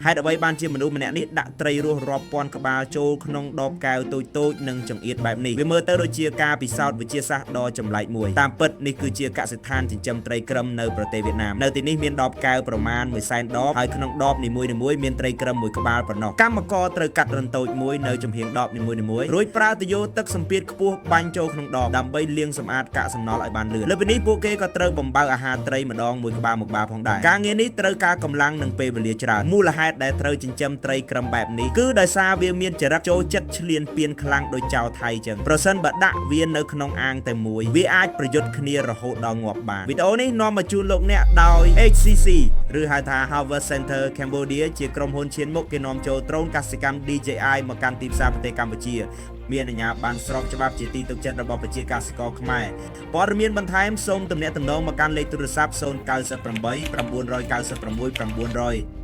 ហើយដើម្បីបានជាមនុស្សម្នាក់នេះដាក់ត្រីរស់រាប់ពាន់ក្បាលចូលក្នុងដបកែវតូចៗនិងចង្អៀតបែបនេះវាមើលទៅដូចជាការពិសោធន៍វិទ្យាសាស្ត្រដ៏ចម្លែកមួយតាមពិតនេះគឺជាកសិដ្ឋានចិញ្ចឹមត្រីក្រឹមនៅប្រទេសវៀតណាមនៅទីនេះមានដបកែវប្រមាណ 100,000 ដបហើយក្នុងដបនីមួយៗមានត្រីក្រឹមមួយក្បាលប៉ុណ្ណោះកម្មករត្រូវកាត់រន្ធតូចមួយនៅចំហៀងដបនីមួយៗរួចប្រើទយោទឹកសម្ពាធខ្ពស់បាញ់ចូលក្នុងដបដើម្បីលាងសម្អាតកាកសំណល់ឲ្យបានលឿនលើពីនេះពួកគេក៏ត្រូវបំបើអាហារត្រីម្ដងមួយក្បាលមកក្បាលផងដែរការងារនេះត្រូវការកម្លាំងនិងពេលវេលាច្រើនមូលហេតុដែលត្រូវចិញ្ចឹមត្រីក្រឹមបែបនេះគឺដោយសារវាមានចរិតចូលចិត្តឈ្លានពានខ្លាំងដូចចៅថៃចឹងប្រសិនបើដាក់វានៅក្នុងអាងតែមួយវាអាចប្រយុទ្ធគ្នារហូតដល់ងាប់បានវីដេអូនេះនាំមកជូនលោកអ្នកដោយ HCC ឬហៅថា Harvest Center Cambodia ជាក្រុមហ៊ុនឈានមុខគេនាំចូលដ្រូនកសិកម្ម DJI មកកាន់ទីផ្សារប្រទេសកម្ពុជាមានអាជ្ញាប័ណ្ណស្របច្បាប់ជាទីទុកចិត្តរបស់ប្រជាកសិករខ្មែរព័ត៌មានបន្ថែមសូមទំនាក់ទំនងមកកាន់លេខទូរស័ព្ទ 098 996 900